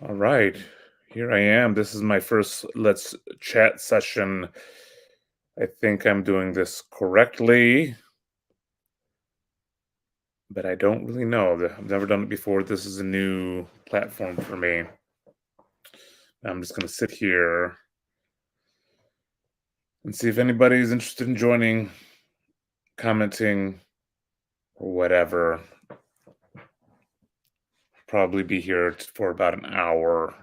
All right, here I am. This is my first Let's Chat session. I think I'm doing this correctly, but I don't really know. I've never done it before. This is a new platform for me. I'm just going to sit here and see if anybody's interested in joining, commenting, or whatever. Probably be here for about an hour.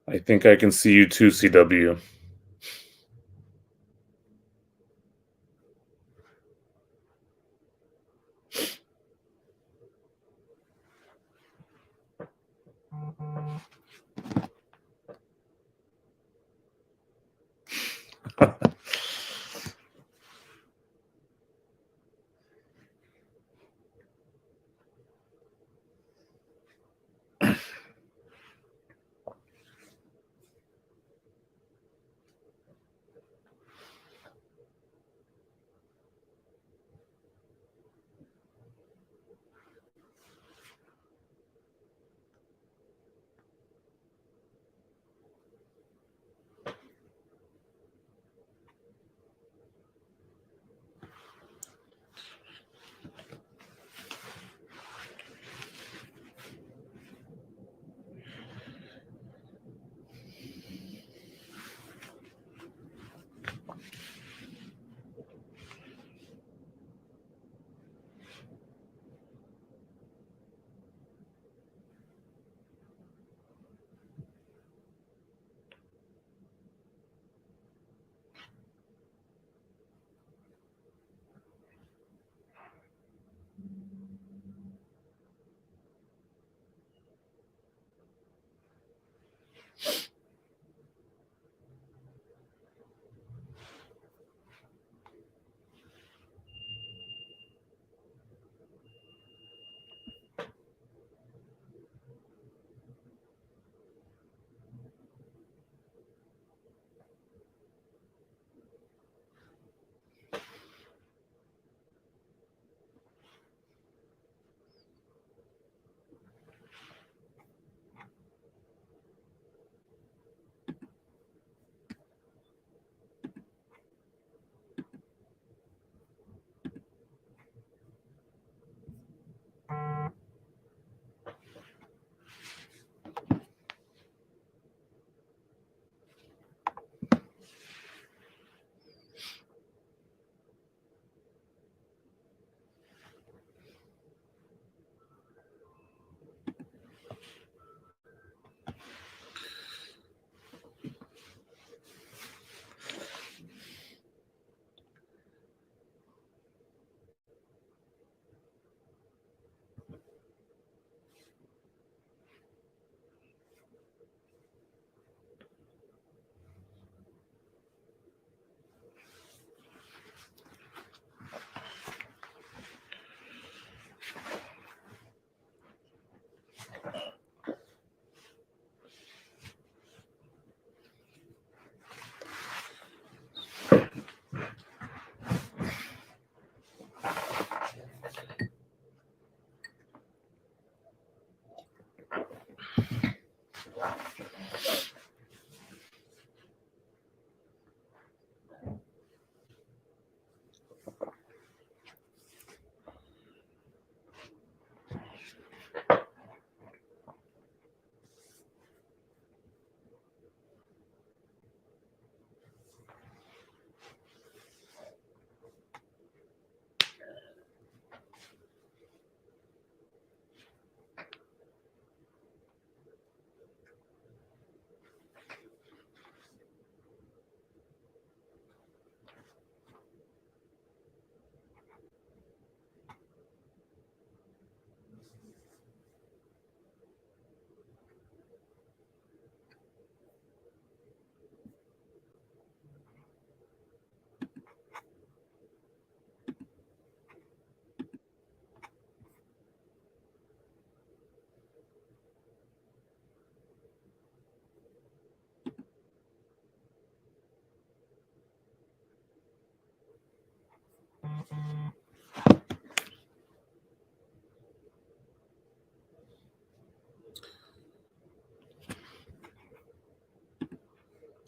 I think I can see you too, CW.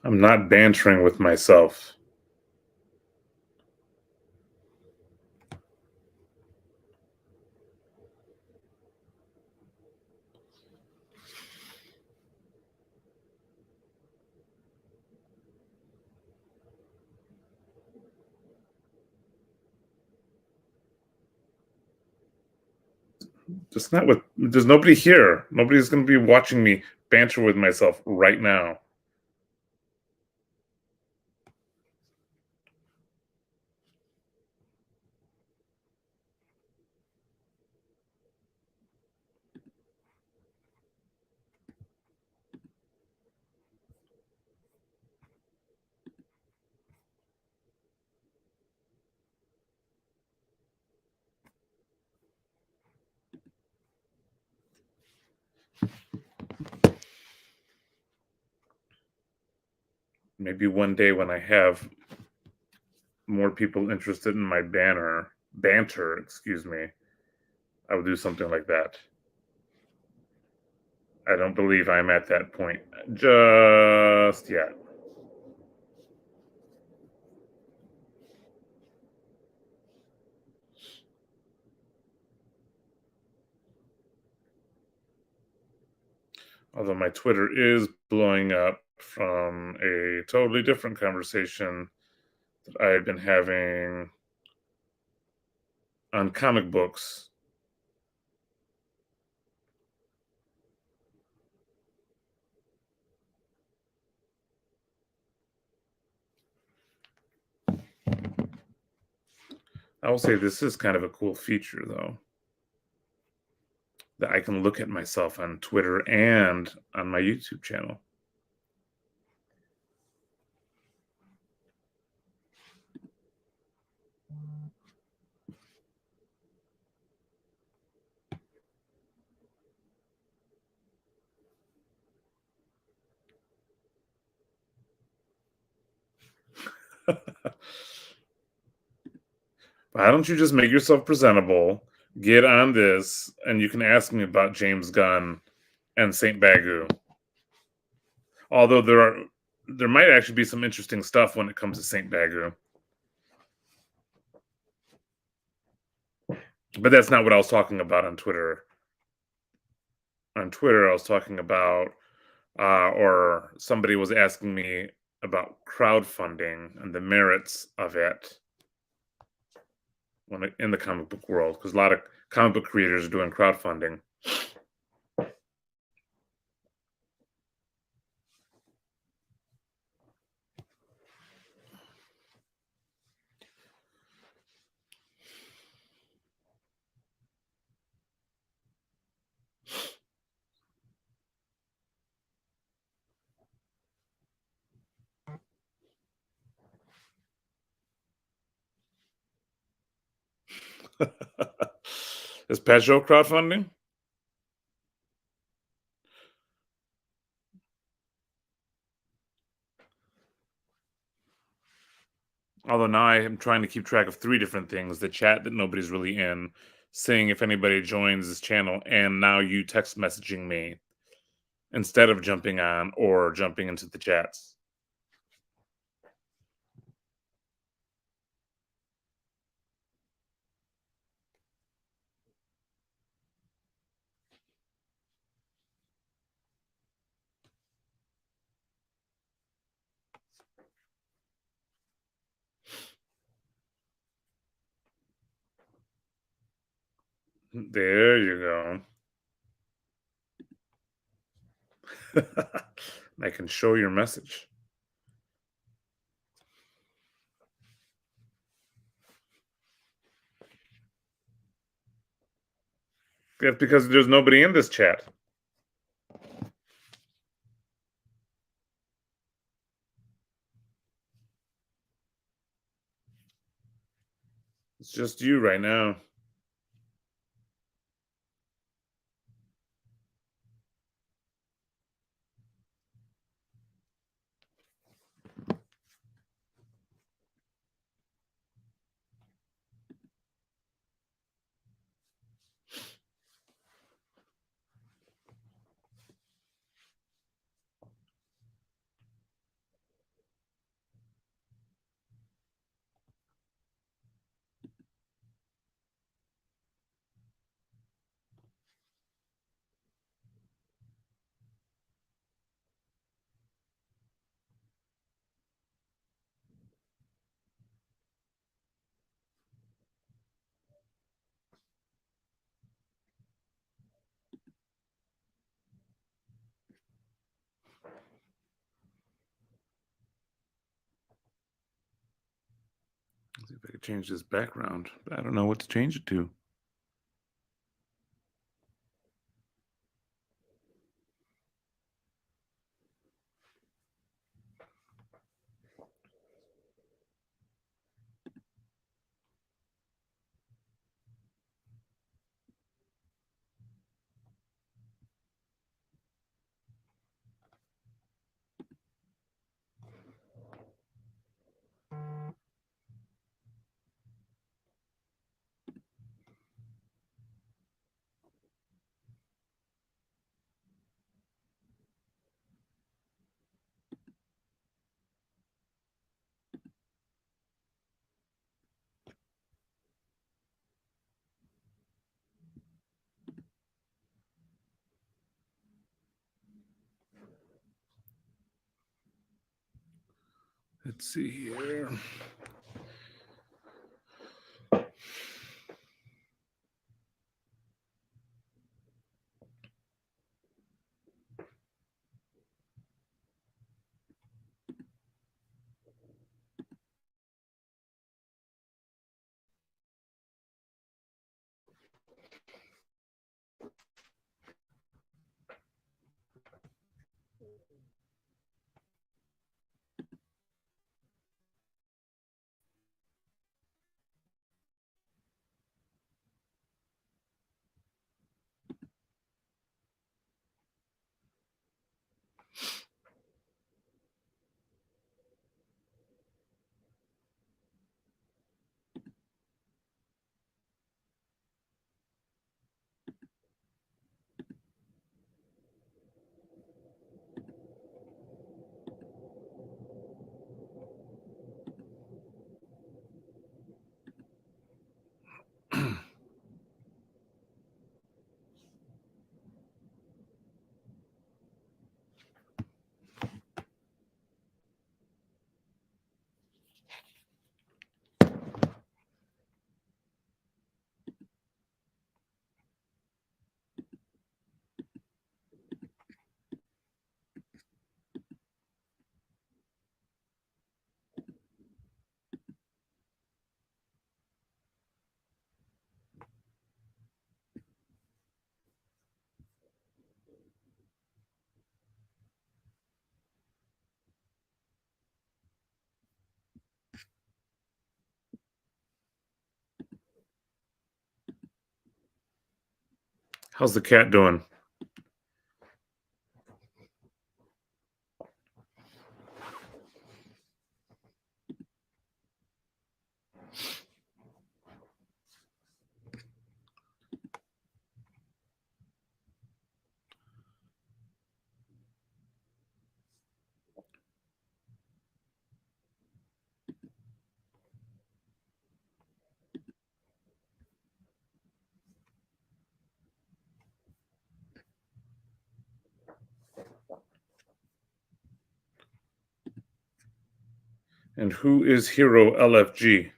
I'm not bantering with myself. Just not with there's nobody here. Nobody's gonna be watching me banter with myself right now. Maybe one day when I have more people interested in my banter, excuse me, I will do something like that. I don't believe I'm at that point just yet. Although my Twitter is blowing up from a totally different conversation that I had been having on comic books. I will say this is kind of a cool feature, though, that I can look at myself on Twitter and on my YouTube channel. Why don't you just make yourself presentable, get on this, and you can ask me about James Gunn and Saint Bagu. Although there might actually be some interesting stuff when it comes to Saint Bagu. But that's not what I was talking about on Twitter. On Twitter, I was talking about, or somebody was asking me about crowdfunding and the merits of it in the comic book world, because a lot of comic book creators are doing crowdfunding. Is Peugeot crowdfunding? Although now I am trying to keep track of three different things: the chat that nobody's really in, seeing if anybody joins this channel, and now you text messaging me instead of jumping on or jumping into the chats. There you go. I can show your message. That's because there's nobody in this chat. It's just you right now. See if I can change this background, but I don't know what to change it to. Let's see here. How's the cat doing? And who is Hero LFG?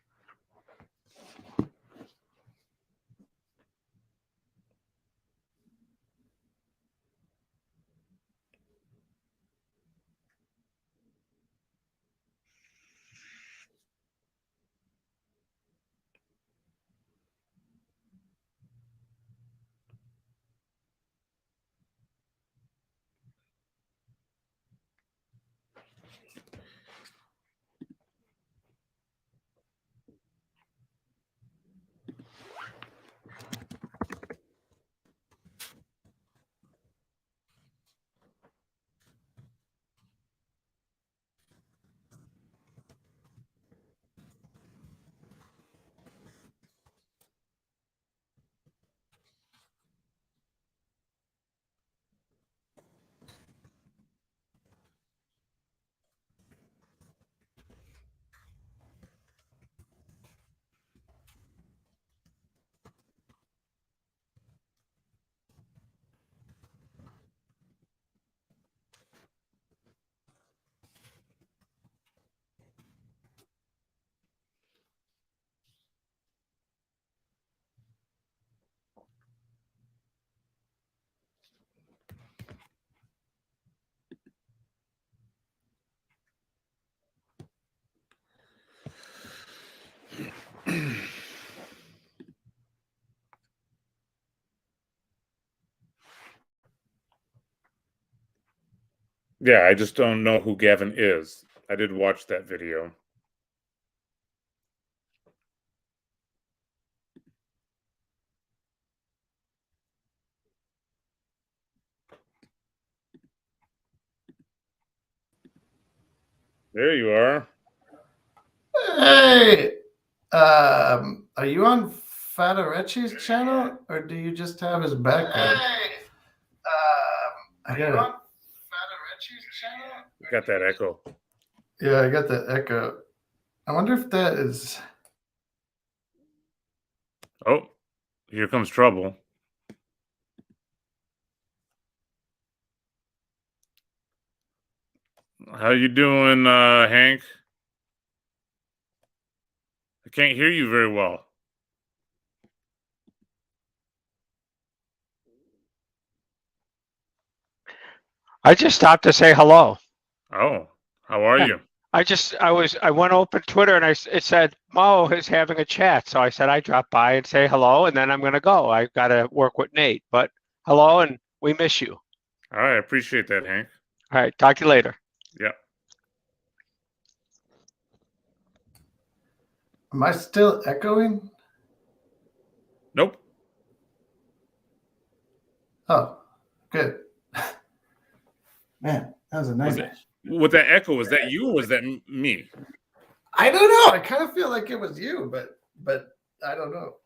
Yeah, I just don't know who Gavin is. I did watch that video. There you are. Hey, are you on Fadarecci's channel, or do you just have his background? Hey, I got Fadarecci's channel. Got that echo. Yeah, I got that echo. I wonder if that is. Oh, here comes trouble. How you doing, Hank? I can't hear you very well. I just stopped to say hello. Oh, how are Yeah. you? I went open Twitter and it said Mo is having a chat. So I said I drop by and say hello, and then I'm gonna go. I gotta work with Nate, but hello, and we miss you. All right, I appreciate that, Hank. All right, talk to you later. Yep. Am I still echoing? Nope. Oh, good. Man, that was a nightmare. With that echo, was that you or was that me? I don't know. I kind of feel like it was you, but I don't know.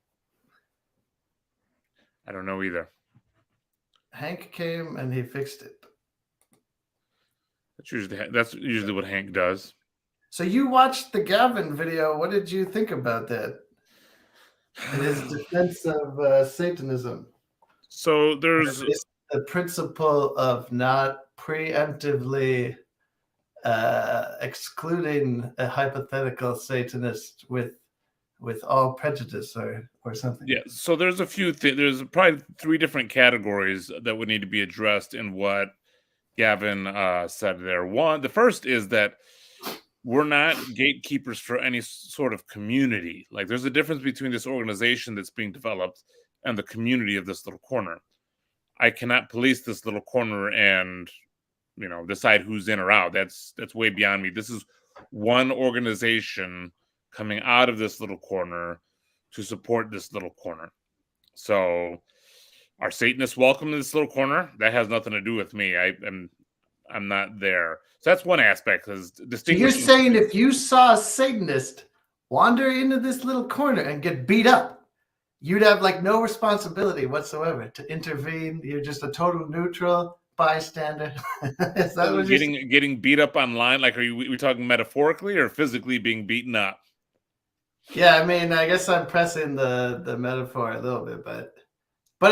I don't know either. Hank came and he fixed it. That's usually what Hank does. So you watched the Gavin video. What did you think about that? And his defense of Satanism. So there's the principle of not preemptively excluding a hypothetical Satanist with all prejudice or something. Yeah, so there's a few things. There's probably 3 different categories that would need to be addressed in what Gavin said there. One, the first is that we're not gatekeepers for any sort of community. Like, there's a difference between this organization that's being developed and the community of this little corner. I cannot police this little corner and, decide who's in or out. That's way beyond me. This is one organization coming out of this little corner to support this little corner. So, are Satanists welcome in this little corner? That has nothing to do with me. I'm not there. So that's one aspect. So you're saying if you saw a Satanist wander into this little corner and get beat up, you'd have like no responsibility whatsoever to intervene. You're just a total neutral bystander. Is that what getting beat up online? Like, are we talking metaphorically or physically being beaten up? Yeah, I mean, I guess I'm pressing the metaphor a little bit, but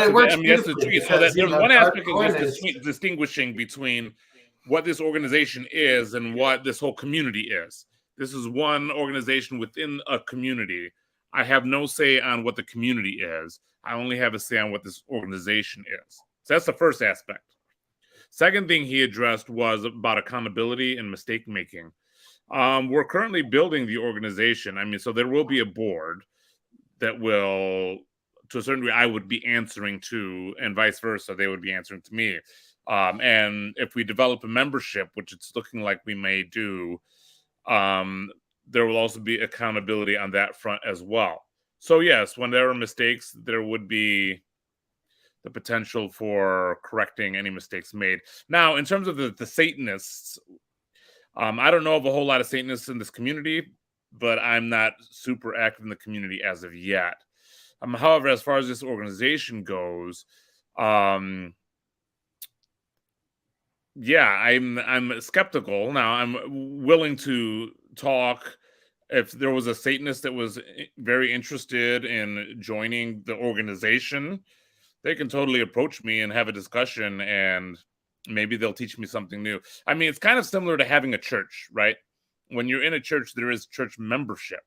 it works. I mean, that's the tweet. So there's one aspect of this distinguishing between what this organization is and what this whole community is. This is one organization within a community. I have no say on what the community is. I only have a say on what this organization is. So that's the first aspect. Second thing he addressed was about accountability and mistake making. We're currently building the organization. I mean, so there will be a board that will, to a certain degree, I would be answering to, and vice versa, they would be answering to me. And if we develop a membership, which it's looking like we may do, there will also be accountability on that front as well. So yes, when there are mistakes, there would be the potential for correcting any mistakes made. Now, in terms of the Satanists, I don't know of a whole lot of Satanists in this community, but I'm not super active in the community as of yet. However, as far as this organization goes, yeah, I'm skeptical. Now, I'm willing to talk. If there was a Satanist that was very interested in joining the organization, they can totally approach me and have a discussion, and maybe they'll teach me something new. I mean, it's kind of similar to having a church, right? When you're in a church, there is church membership,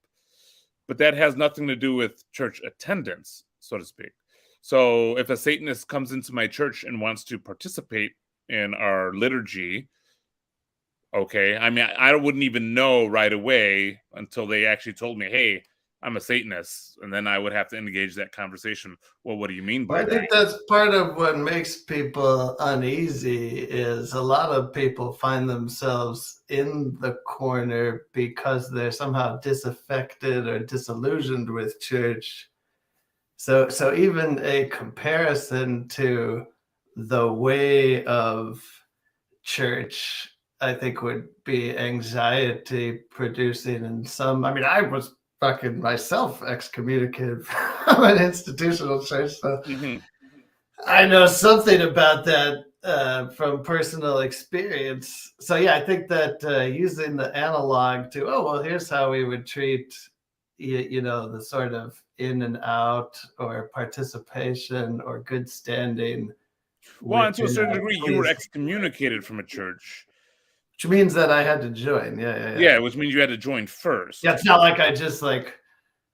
but that has nothing to do with church attendance, so to speak. So if a Satanist comes into my church and wants to participate in our liturgy, okay, I mean, I wouldn't even know right away until they actually told me, hey, I'm a Satanist, and then I would have to engage that conversation. Well, what do you mean by Well, I that? think that's part of what makes people uneasy is a lot of people find themselves in the corner because they're somehow disaffected or disillusioned with church. So even a comparison to the way of church, I think would be anxiety producing in some. I mean, I was fucking myself excommunicated from an institutional church, so Hmm. I know something about that from personal experience. So yeah, I think that using the analog to, oh well, here's how we would treat you know, the sort of in and out or participation or good standing Well, and to a within certain a degree, you were please, excommunicated from a church. which means that I had to join. Yeah, yeah, yeah. Yeah, which means you had to join Yeah, first. it's not like I just like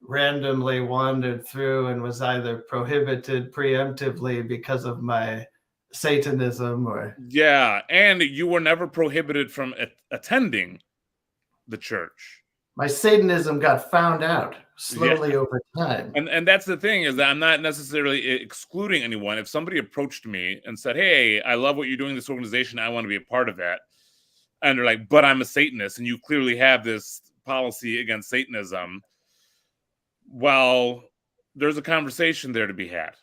randomly wandered through and was either prohibited preemptively because of my Satanism or Yeah, and you were never prohibited from attending the church. my Satanism got found out Yeah, slowly over time. and that's the thing, is that I'm not necessarily excluding anyone. If somebody approached me and said, "Hey, I love what you're doing in this organization. I want to be a part of that," and they're like, "But I'm a Satanist, and you clearly have this policy against Satanism," well, there's a conversation there to be had.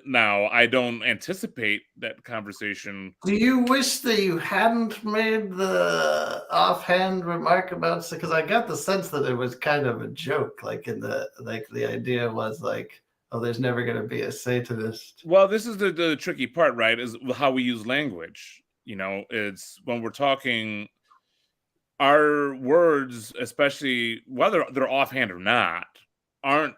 Now I don't anticipate that conversation. Do you wish that you hadn't made the offhand remark about, because I got the sense that it was kind of a joke, like in the like the idea was like, oh, there's never going to be a Satanist. Well, this is the tricky part, right? Is how we use language. You know, it's when we're talking, our words, especially whether they're offhand or not, aren't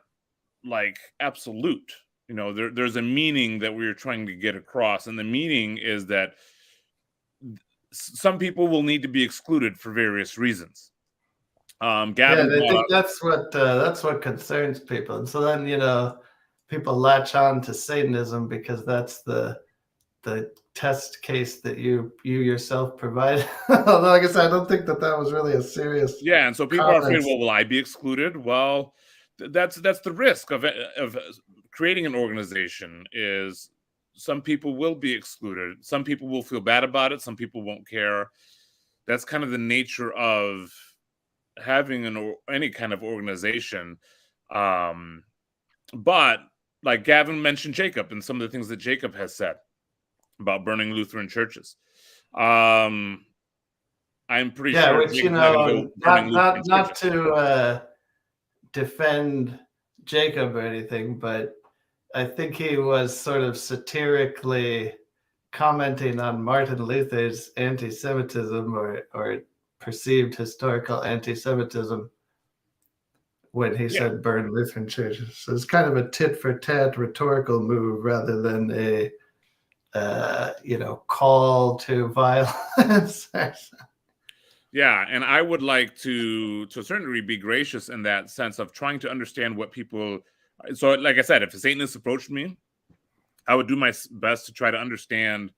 like absolute. You know, there's a meaning that we're trying to get across, and the meaning is that some people will need to be excluded for various reasons. Yeah, Gavin and I brought think up, that's what concerns people, and so then you know people latch on to Satanism because that's the test case that you yourself provide. Although, like I said, I don't think that was really a serious yeah, and so people are afraid. comment. Well, will I be excluded? Well, that's the risk of creating an organization. Is some people will be excluded. Some people will feel bad about it. Some people won't care. That's kind of the nature of having any kind of organization. Um, but like Gavin mentioned Jacob and some of the things that Jacob has said about burning Lutheran churches. I'm pretty Yeah, sure which you Jacob's not going to know, go burning Lutheran not churches. to defend Jacob or anything, but I think he was sort of satirically commenting on Martin Luther's anti-Semitism or perceived historical anti-Semitism when he Yeah, said burn Lutheran churches. So it's kind of a tit for tat rhetorical move rather than a you know, call to violence. yeah, and I would like to a certain degree, be gracious in that sense of trying to understand what people. So, like I said, if a Satanist approached me, I would do my best to try to understand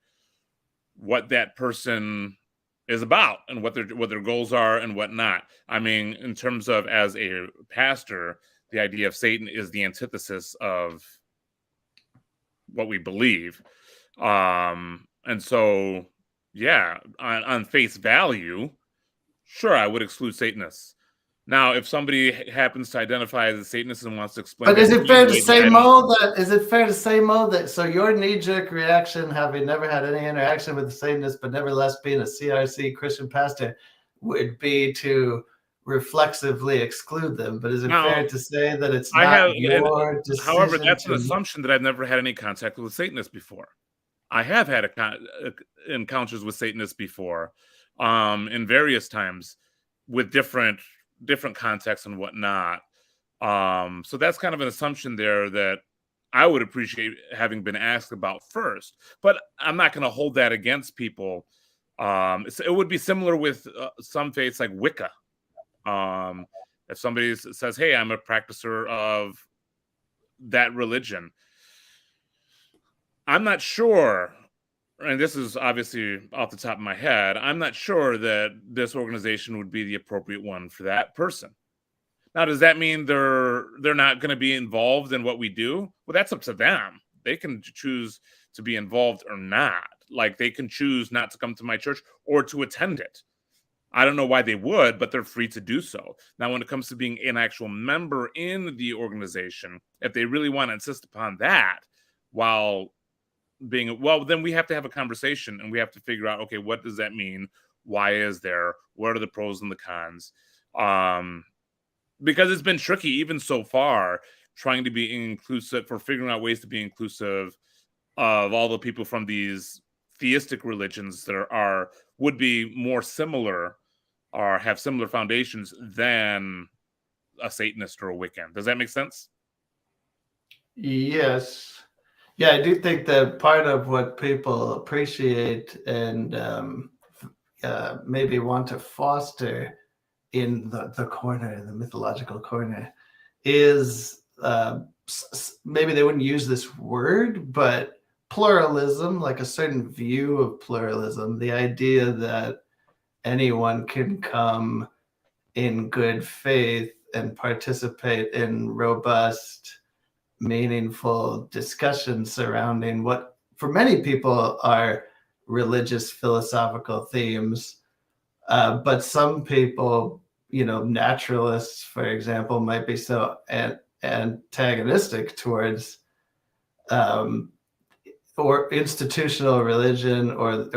what that person is about and what their goals are and whatnot. I mean, in terms of, as a pastor, the idea of Satan is the antithesis of what we believe. And so, yeah, on face value, sure, I would exclude Satanists. Now, if somebody happens to identify as a Satanist and wants to explain, But is that it to me in fair a to way that say, I don't- Mo, that so your knee-jerk reaction, having never had any interaction with the Satanists, but nevertheless being a CRC Christian pastor, would be to reflexively exclude them? But is it Now, fair to say that it's I have, not your however, decision that's an to? assumption that I've never had any contact with Satanists before. I have had encounters with Satanists before, in various times, with different contexts and whatnot. So that's kind of an assumption there that I would appreciate having been asked about first. But I'm not going to hold that against people. It would be similar with some faiths like Wicca. If somebody says, "Hey, I'm a practicer of that religion," I'm not sure and this is obviously off the top of my head, I'm not sure that this organization would be the appropriate one for that person. Now, does that mean they're not going to be involved in what we do? Well, that's up to them. They can choose to be involved or not. Like they can choose not to come to my church or to attend it. I don't know why they would, but they're free to do so. Now, when it comes to being an actual member in the organization, if they really want to insist upon that, while being, well, then we have to have a conversation and we have to figure out, okay, what does that mean? Why is there? What are the pros and the cons? Because it's been tricky even so far trying to be inclusive, for figuring out ways to be inclusive of all the people from these theistic religions that would be more similar or have similar foundations than a Satanist or a Wiccan. Does that make sense? Yes. Yeah, I do think that part of what people appreciate and maybe want to foster in the corner, the mythological corner, is maybe they wouldn't use this word, but pluralism, like a certain view of pluralism, the idea that anyone can come in good faith and participate in robust, meaningful discussions surrounding what for many people are religious philosophical themes. But some people, naturalists, for example, might be so antagonistic towards or institutional religion or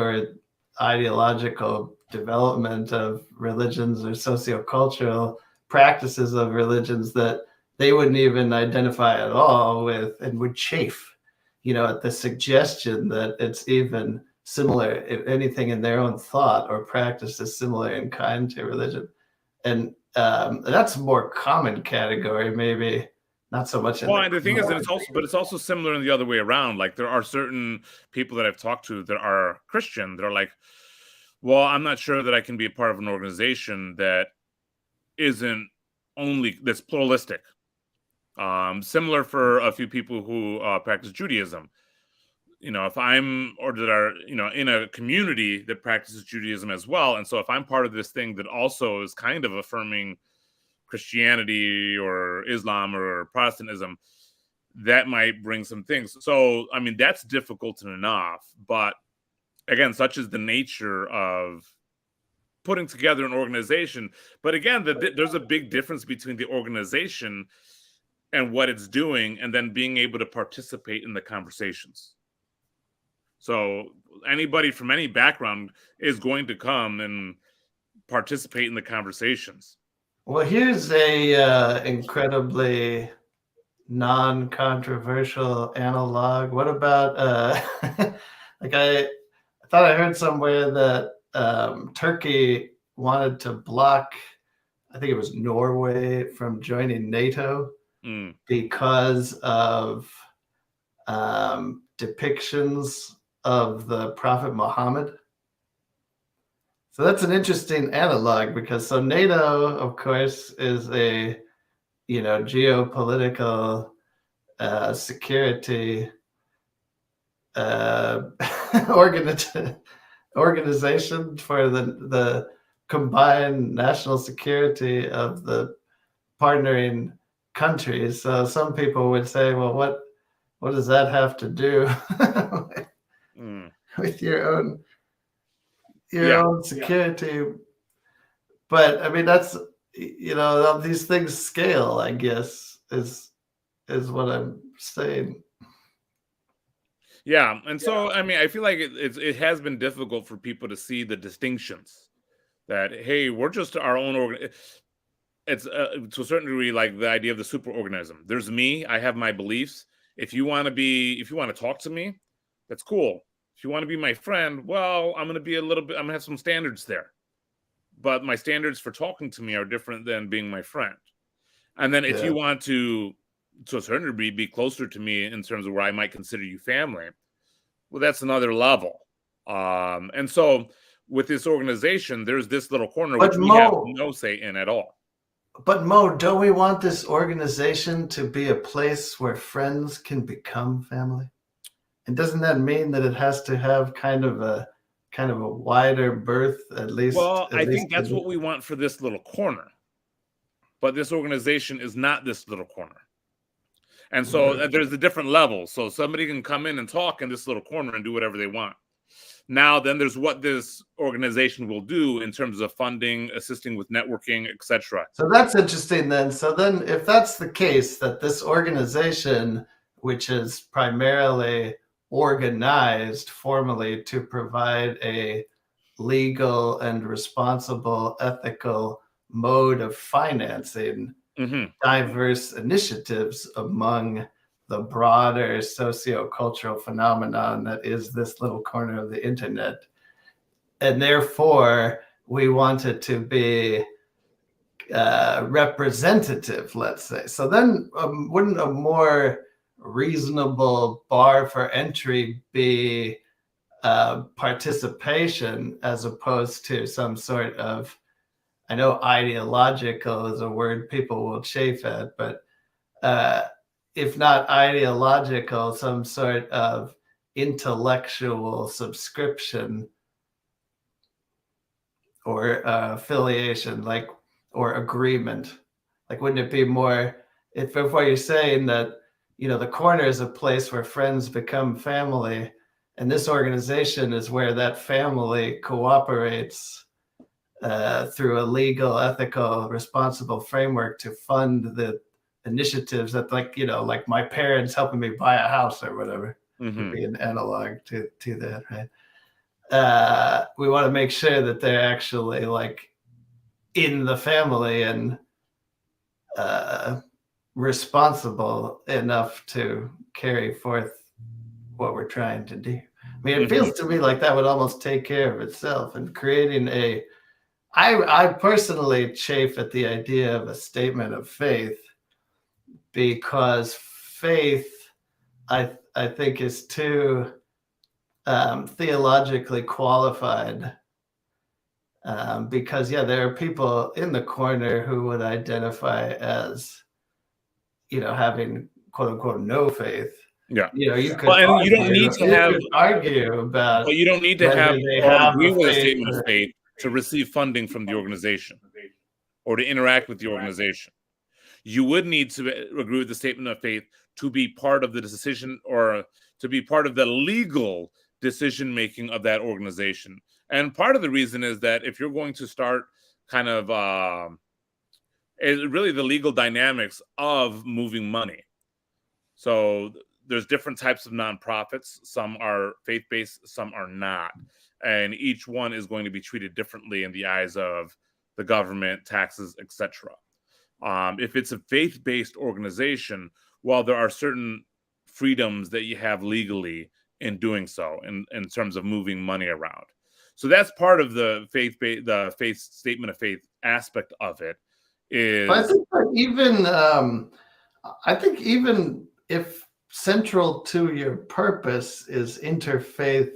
ideological development of religions or sociocultural practices of religions that they wouldn't even identify at all with and would chafe, at the suggestion that it's even similar, if anything, in their own thought or practice is similar in kind to religion. And that's a more common category, maybe not so much. Well, and the thing is that it's also similar in the other way around. Like there are certain people that I've talked to that are Christian. They're like, well, I'm not sure that I can be a part of an organization that isn't only that's pluralistic. Similar for a few people who practice Judaism. If I'm, or that are, in a community that practices Judaism as well. And so if I'm part of this thing that also is kind of affirming Christianity or Islam or Protestantism, that might bring some things. So, I mean, that's difficult enough. But again, such is the nature of putting together an organization. But again, there's a big difference between the organization and what it's doing, and then being able to participate in the conversations. So anybody from any background is going to come and participate in the conversations. Well, here's a incredibly non-controversial analog. What about like I thought I heard somewhere that Turkey wanted to block, I think it was Norway, from joining NATO because of depictions of the Prophet Muhammad. So that's an interesting analog because NATO, of course, is a geopolitical security organization for the combined national security of the partnering countries. So some people would say, well, what does that have to do with your own security? Yeah. But I mean, that's, these things scale, I guess, is what I'm saying. Yeah. And so, I mean, I feel like it has been difficult for people to see the distinctions that, hey, we're just our own organ. It's to a certain degree like the idea of the superorganism. There's me. I have my beliefs. If you want to talk to me, that's cool. If you want to be my friend, well, I'm going to have some standards there. But my standards for talking to me are different than being my friend. And then if you want to a certain degree, be closer to me in terms of where I might consider you family, well, that's another level. And so with this organization, there's this little corner which we have no say in at all. But Mo, don't we want this organization to be a place where friends can become family? And doesn't that mean that it has to have kind of a wider berth, at least? Well, I think that's what we want for this little corner. But this organization is not this little corner. And so there's the different levels. So somebody can come in and talk in this little corner and do whatever they want. Now, then there's what this organization will do in terms of funding, assisting with networking, etc. So that's interesting then. So then if that's the case, that this organization, which is primarily organized formally to provide a legal and responsible, ethical mode of financing diverse initiatives among the broader socio-cultural phenomenon that is this little corner of the internet. And therefore, we want it to be representative, let's say. So then wouldn't a more reasonable bar for entry be participation as opposed to some sort of, I know ideological is a word people will chafe at, but if not ideological, some sort of intellectual subscription or affiliation, like, or agreement? Like, wouldn't it be more, if what you're saying that, you know, the corner is a place where friends become family, and this organization is where that family cooperates through a legal, ethical, responsible framework to fund the initiatives that, like, you know, like my parents helping me buy a house or whatever, would be an analog to that, right? We want to make sure that they're actually like in the family and responsible enough to carry forth what we're trying to do. I mean, it feels to me like that would almost take care of itself, and creating a, I personally chafe at the idea of a statement of faith, because faith, I think, is too theologically qualified. Because there are people in the corner who would identify as, you know, having quote unquote no faith. Yeah. You know, you could you don't need to have argue about, but you don't need to have or agree with a statement of faith to receive funding from the organization or to interact with the organization. You would need to agree with the statement of faith to be part of the decision, or to be part of the legal decision making of that organization. And part of the reason is that if you're going to start kind of really the legal dynamics of moving money. So there's different types of nonprofits. Some are faith-based, some are not. And each one is going to be treated differently in the eyes of the government, taxes, etc. If it's a faith-based organization, well, there are certain freedoms that you have legally in doing so, in terms of moving money around. So that's part of the faith statement of faith aspect of it. Is I think that even if central to your purpose is interfaith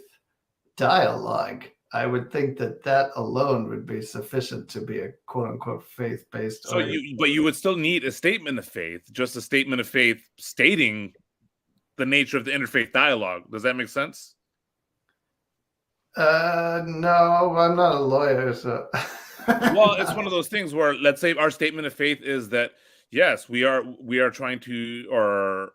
dialogue, I would think that alone would be sufficient to be a quote unquote faith-based. So you would still need a statement of faith, just a statement of faith stating the nature of the interfaith dialogue. Does that make sense? No, I'm not a lawyer, so. Well, it's one of those things where, let's say our statement of faith is that yes, we are trying to, or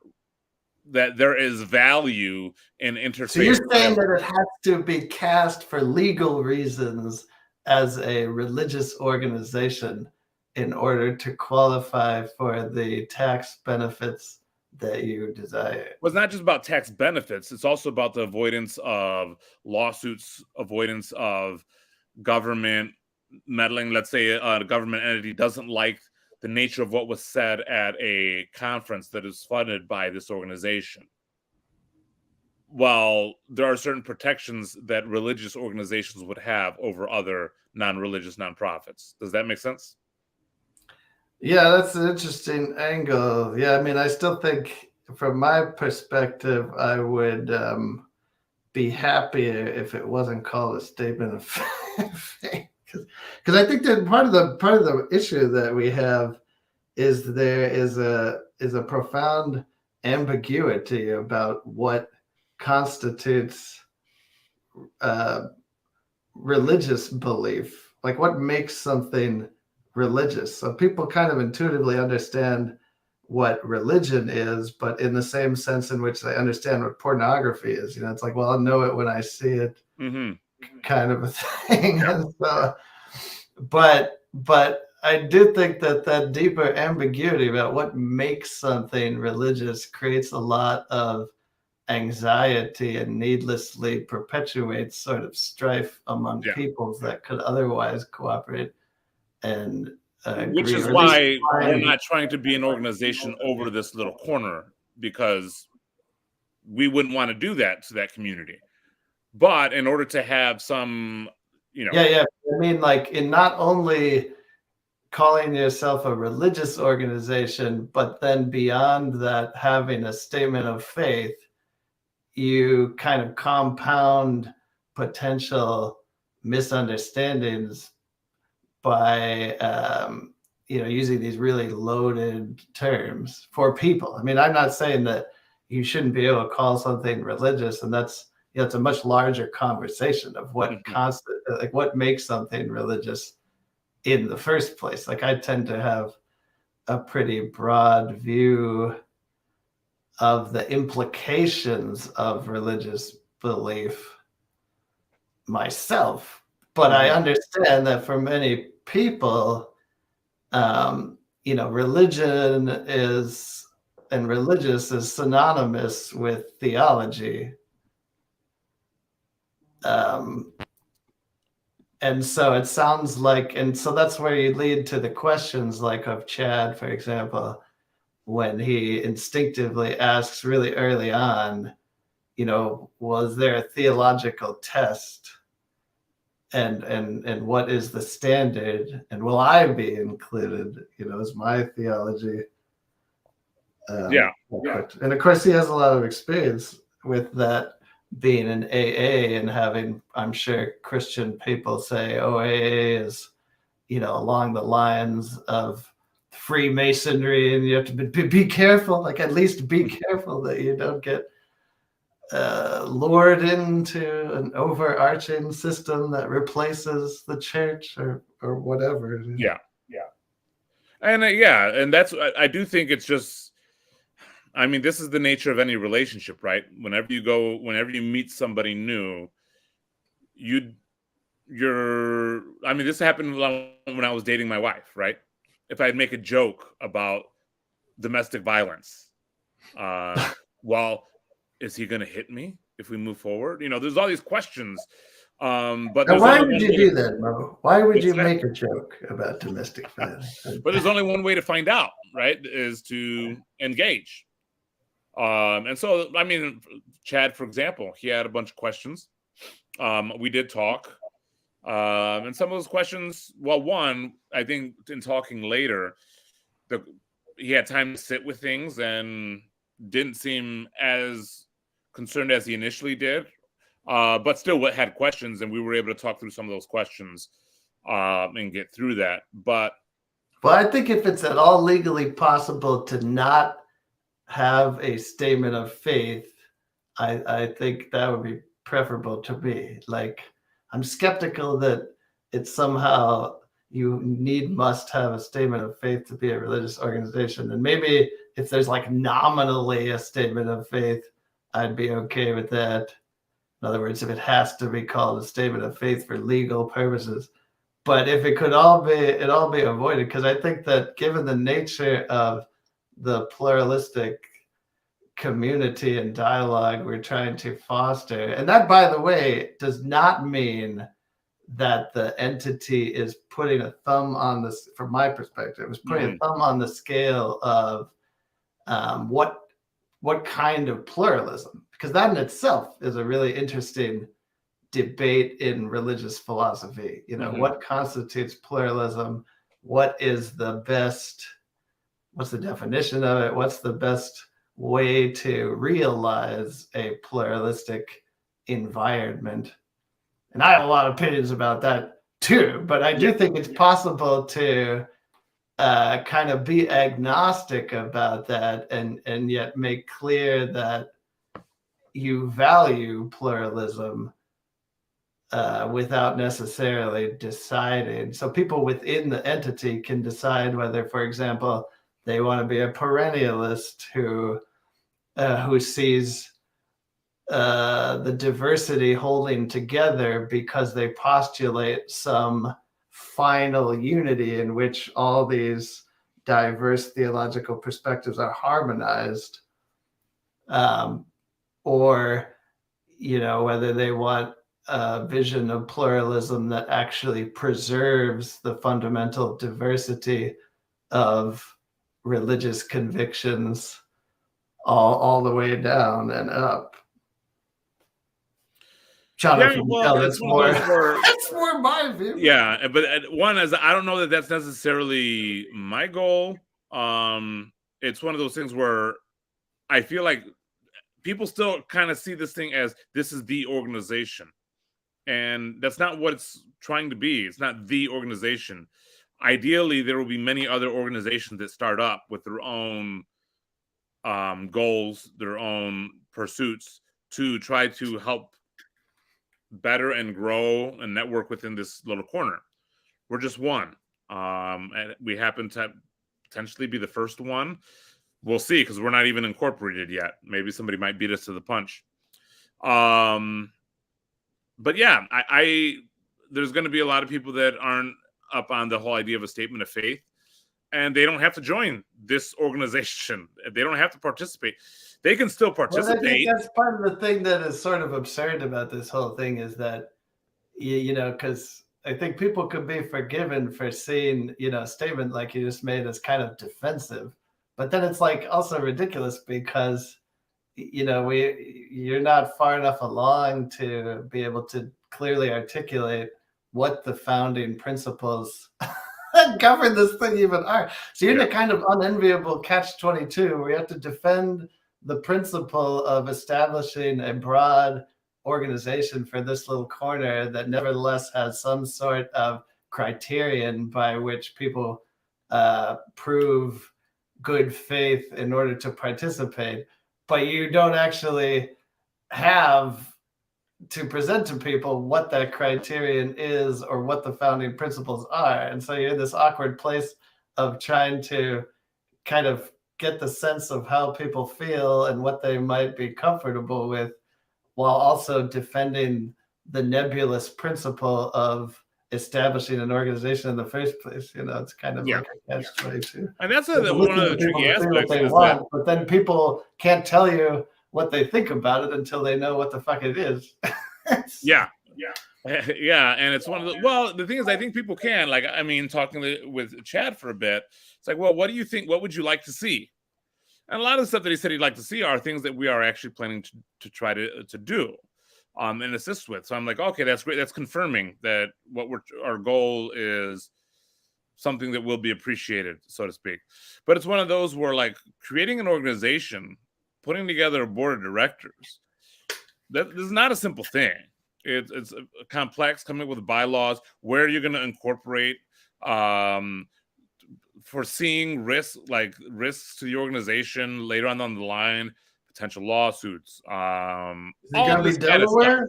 that there is value in interfaith. So you're saying that it has to be cast for legal reasons as a religious organization in order to qualify for the tax benefits that you desire. Well, it's not just about tax benefits. It's also about the avoidance of lawsuits, avoidance of government meddling. Let's say a government entity doesn't like the nature of what was said at a conference that is funded by this organization. Well, there are certain protections that religious organizations would have over other non-religious nonprofits. Does that make sense? Yeah, that's an interesting angle. Yeah, I mean, I still think from my perspective, I would be happier if it wasn't called a statement of faith. Because I think that part of the issue that we have is there is a profound ambiguity about what constitutes religious belief? Like, what makes something religious? So people kind of intuitively understand what religion is, but in the same sense in which they understand what pornography is. It's like, well, I'll know it when I see it, kind of a thing. Yeah. And so, but I do think that deeper ambiguity about what makes something religious creates a lot of anxiety and needlessly perpetuates sort of strife among peoples that could otherwise cooperate and which is why we're not trying to be an organization over this little corner, because we wouldn't want to do that to that community. But in order to have some, I mean, like, in not only calling yourself a religious organization, but then beyond that, having a statement of faith, you kind of compound potential misunderstandings by using these really loaded terms for people. I mean, I'm not saying that you shouldn't be able to call something religious, and that's it's a much larger conversation of what what makes something religious in the first place. Like, I tend to have a pretty broad view of the implications of religious belief myself, but I understand that for many people, religion is and religious is synonymous with theology. And so it sounds like, and so that's where you lead to the questions like of Chad, for example, when he instinctively asks really early on, was there a theological test? And what is the standard? And will I be included? Is my theology? And of course, he has a lot of experience with that, being an AA and having, I'm sure, Christian people say, oh, AA is, along the lines of Freemasonry, and you have to be careful, like, at least be careful that you don't get lured into an overarching system that replaces the church or whatever. And that's, I do think it's just, I mean, this is the nature of any relationship, right? Whenever you meet somebody new, I mean, this happened when I was dating my wife, right? If I'd make a joke about domestic violence, well, is he going to hit me if we move forward? There's all these questions. But why would you do that, Mo? Why would you make a joke about domestic violence? But there's only one way to find out, right? Is to engage. And so, I mean, Chad, for example, he had a bunch of questions. We did talk. And some of those questions, well, one, I think in talking later, he had time to sit with things and didn't seem as concerned as he initially did, but still had questions, and we were able to talk through some of those questions and get through that. But I think if it's at all legally possible to not have a statement of faith, I think that would be preferable to me. Like, I'm skeptical that it's somehow you must have a statement of faith to be a religious organization. And maybe if there's like nominally a statement of faith, I'd be okay with that. In other words, if it has to be called a statement of faith for legal purposes. But if it could all be avoided, because I think that given the nature of the pluralistic community and dialogue we're trying to foster, and that, by the way, does not mean that the entity is putting a thumb on this, from my perspective, is putting a thumb on the scale of what kind of pluralism, because that in itself is a really interesting debate in religious philosophy. What constitutes pluralism? What's the definition of it? What's the best way to realize a pluralistic environment? And I have a lot of opinions about that too, but I do think it's possible to kind of be agnostic about that and yet make clear that you value pluralism without necessarily deciding. So people within the entity can decide whether, for example, they want to be a perennialist who sees the diversity holding together because they postulate some final unity in which all these diverse theological perspectives are harmonized, or whether they want a vision of pluralism that actually preserves the fundamental diversity of religious convictions all the way down and up. Jonathan, that's more that's more my view. Yeah, but one is, I don't know that that's necessarily my goal. It's one of those things where I feel like people still kind of see this thing as this is the organization, and that's not what it's trying to be. It's not the organization. Ideally, there will be many other organizations that start up with their own goals, their own pursuits to try to help better and grow and network within this little corner. We're just one, and we happen to potentially be the first one. We'll see, because we're not even incorporated yet. Maybe somebody might beat us to the punch. But yeah, there's going to be a lot of people that aren't up on the whole idea of a statement of faith, and they don't have to join this organization. They don't have to participate. They can still participate. Well, I think that's part of the thing that is sort of absurd about this whole thing, is that, because I think people could be forgiven for seeing, a statement like you just made as kind of defensive, but then it's like also ridiculous because, you're not far enough along to be able to clearly articulate what the founding principles that govern this thing even are. So you're in a kind of unenviable catch-22 where you have to defend the principle of establishing a broad organization for this little corner that nevertheless has some sort of criterion by which people prove good faith in order to participate, but you don't actually have to present to people what that criterion is or what the founding principles are. And so you're in this awkward place of trying to kind of get the sense of how people feel and what they might be comfortable with, while also defending the nebulous principle of establishing an organization in the first place. It's kind of like a catch-22. And that's one of the tricky aspects. But then people can't tell you what they think about it until they know what the fuck it is. Yeah. And it's one of the thing is, I think people can, talking with Chad for a bit, it's like, well, what do you think? What would you like to see? And a lot of the stuff that he said he'd like to see are things that we are actually planning to try to do and assist with. So I'm like, okay, that's great. That's confirming that our goal is something that will be appreciated, so to speak. But it's one of those where, like, creating an organization, putting together a board of directors, this is not a simple thing. It's complex, coming up with bylaws, where you're going to incorporate, foreseeing risks to the organization later on down the line, potential lawsuits. Is it going to be Delaware?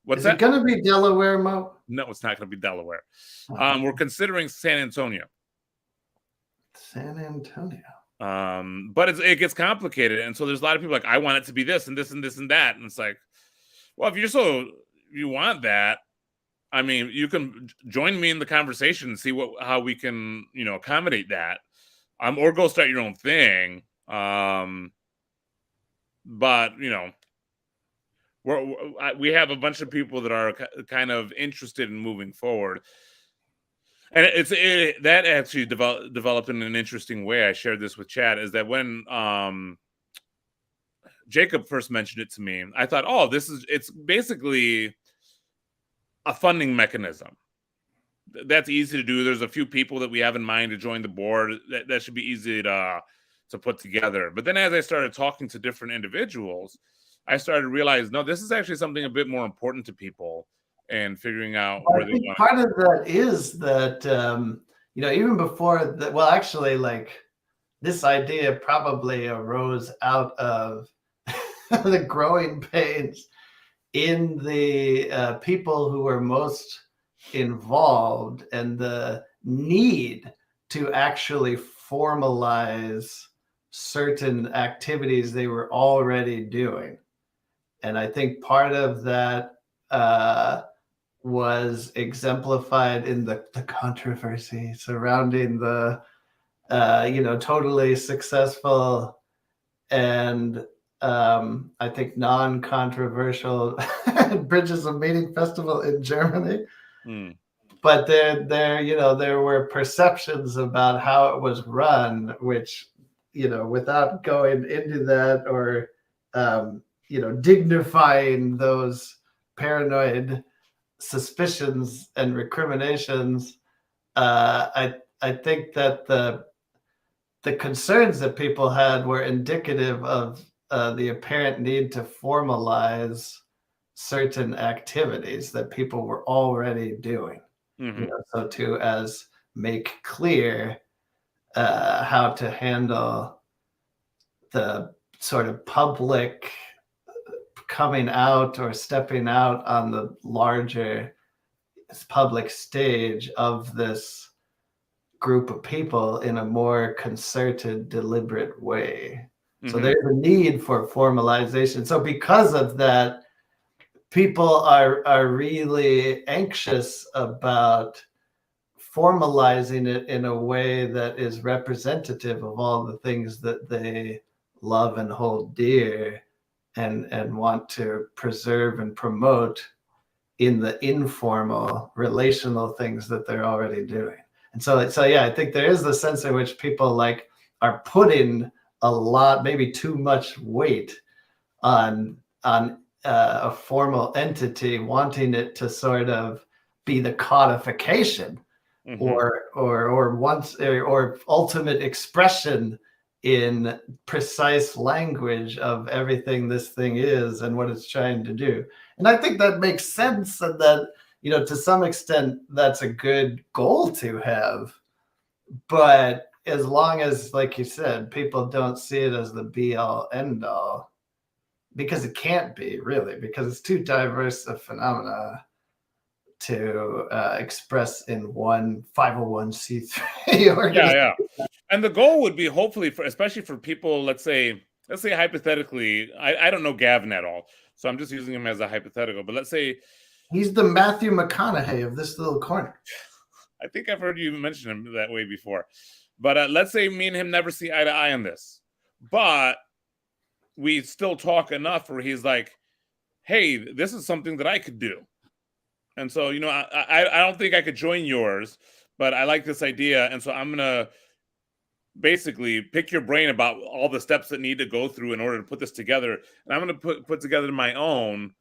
What's is that? It going to be Delaware, Mo? No, it's not going to be Delaware. We're considering San Antonio. San Antonio. But it gets complicated, and so there's a lot of people like, I want it to be this and this and this and that, and it's like, well, if you want that, I mean, you can join me in the conversation and see how we can, accommodate that, or go start your own thing. But we have a bunch of people that are kind of interested in moving forward, and that actually developed in an interesting way. I shared this with Chad, is that when Jacob first mentioned it to me, I thought, oh, it's basically a funding mechanism. That's easy to do. There's a few people that we have in mind to join the board. That should be easy to put together. But then as I started talking to different individuals, I started to realize, no, this is actually something a bit more important to people, and figuring out where they want. Part of that is that, even before that, well, actually, like, this idea probably arose out of the growing pains in the people who were most involved and the need to actually formalize certain activities they were already doing. And I think part of that was exemplified in the controversy surrounding the totally successful and I think non-controversial Bridges of Meaning Festival in Germany. But there were perceptions about how it was run, which, without going into that or dignifying those paranoid suspicions and recriminations, I think that the concerns that people had were indicative of the apparent need to formalize certain activities that people were already doing. So to as make clear how to handle the sort of public coming out or stepping out on the larger public stage of this group of people in a more concerted, deliberate way. So there's a need for formalization. So because of that, people are really anxious about formalizing it in a way that is representative of all the things that they love and hold dear and want to preserve and promote in the informal relational things that they're already doing. And so yeah, I think there is the sense in which people are putting a lot, maybe too much weight on a formal entity, wanting it to sort of be the codification or ultimate expression in precise language of everything this thing is and what it's trying to do. And I think that makes sense, and that, to some extent, that's a good goal to have. But as long as, like you said, people don't see it as the be all end all, because it can't be, really, because it's too diverse a phenomena to express in one 501c3 organization. Yeah. And the goal would be, hopefully, especially for people, let's say hypothetically, I don't know Gavin at all, so I'm just using him as a hypothetical, but let's say he's the Matthew McConaughey of this little corner. I think I've heard you mention him that way before. But let's say me and him never see eye to eye on this, but we still talk enough where he's like, hey, this is something that I could do. And so, I don't think I could join yours, but I like this idea. And so I'm going to basically pick your brain about all the steps that need to go through in order to put this together. And I'm going to put together my own.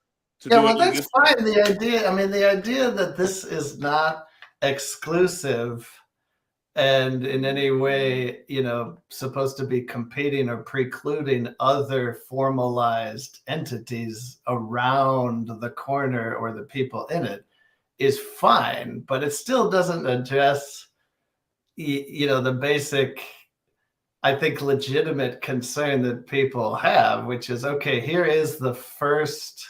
That's fine. The idea that this is not exclusive and in any way, supposed to be competing or precluding other formalized entities around the corner or the people in it is fine, but it still doesn't address, the basic, I think, legitimate concern that people have, which is, okay, here is the first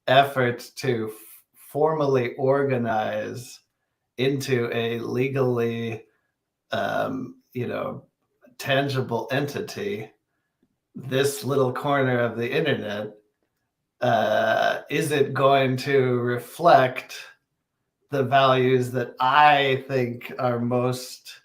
effort to formally organize into a legally tangible entity, this little corner of the internet. Is it going to reflect the values that I think are most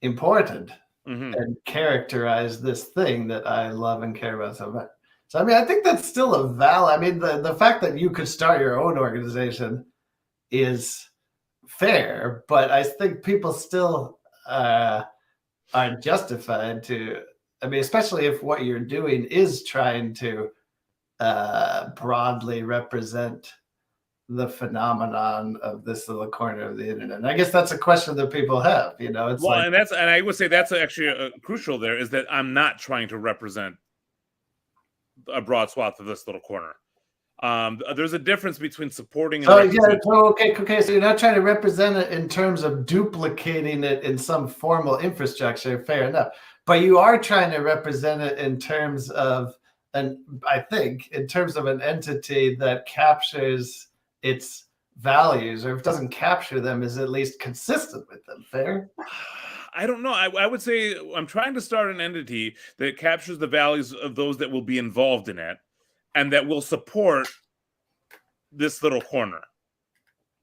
important and characterize this thing that I love and care about so much? So, I think that's still a valid, the fact that you could start your own organization is fair, but I think people still are justified to, especially if what you're doing is trying to broadly represent the phenomenon of this little corner of the internet. And I guess that's a question that people have, it's and I would say that's actually crucial there, is that I'm not trying to represent a broad swath of this little corner. There's a difference between supporting and okay, so you're not trying to represent it in terms of duplicating it in some formal infrastructure, fair enough, but you are trying to represent it in terms of and I think in terms of an entity that captures its values, or if it doesn't capture them, is at least consistent with them. Fair? I don't know. I would say I'm trying to start an entity that captures the values of those that will be involved in it and that will support this little corner.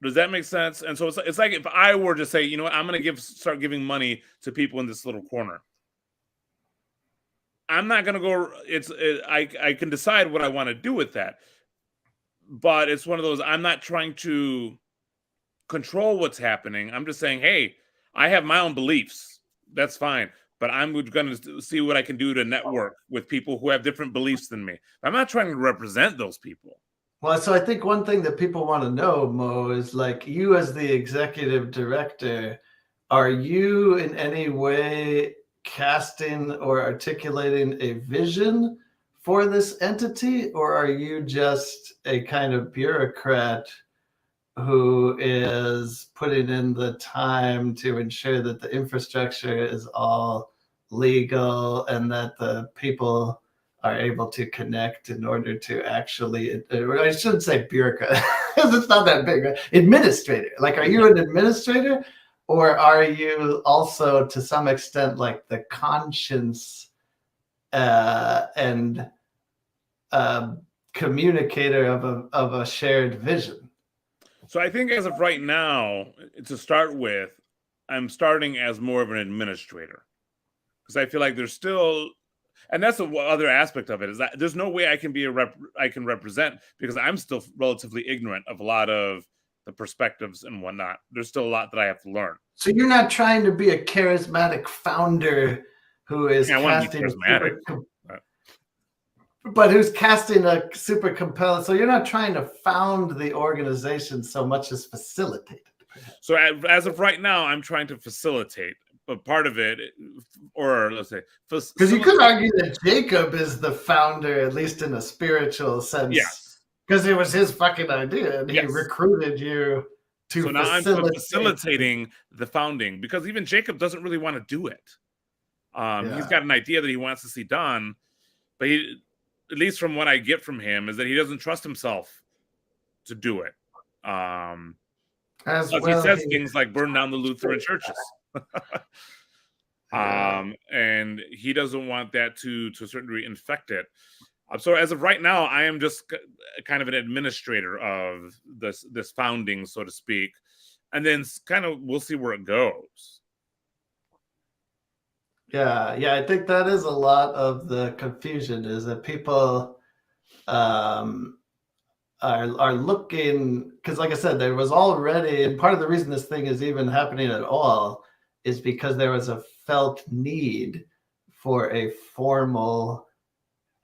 Does that make sense? And so it's like if I were to say, you know what, I'm going to start giving money to people in this little corner. I'm not going to go. I can decide what I want to do with that, but it's one of those. I'm not trying to control what's happening. I'm just saying, hey, I have my own beliefs. That's fine. But I'm going to see what I can do to network with people who have different beliefs than me. I'm not trying to represent those people. Well, so I think one thing that people want to know, Mo, is like you as the executive director, are you in any way casting or articulating a vision for this entity, or are you just a kind of bureaucrat who is putting in the time to ensure that the infrastructure is all legal and that the people are able to connect in order to actually, I shouldn't say bureaucrat, because it's not that big, right? Administrator. Like, are you an administrator, or are you also to some extent like the conscience and communicator of a shared vision? So I think as of right now, to start with, I'm starting as more of an administrator because I feel like there's still, and that's the other aspect of it, is that there's no way I can be I can represent, because I'm still relatively ignorant of a lot of the perspectives and whatnot. There's still a lot that I have to learn. So you're not trying to be a charismatic founder who is casting charismatic, but who's casting a super compelling. So you're not trying to found the organization so much as facilitate it. So as of right now, I'm trying to facilitate, but part of it, or let's say, because you could argue that Jacob is the founder, at least in a spiritual sense. Yes, because it was his fucking idea, and he yes. recruited you to. So now I'm facilitating the founding, because even Jacob doesn't really want to do it. He's got an idea that he wants to see done, but he, at least from what I get from him, is that he doesn't trust himself to do it. As well, he says things like burn down the Lutheran churches. And he doesn't want that to a certain degree infect it. So as of right now, I am just kind of an administrator of this founding, so to speak. And then kind of we'll see where it goes. Yeah, I think that is a lot of the confusion, is that people are looking, because like I said, there was already, and part of the reason this thing is even happening at all is because there was a felt need for a formal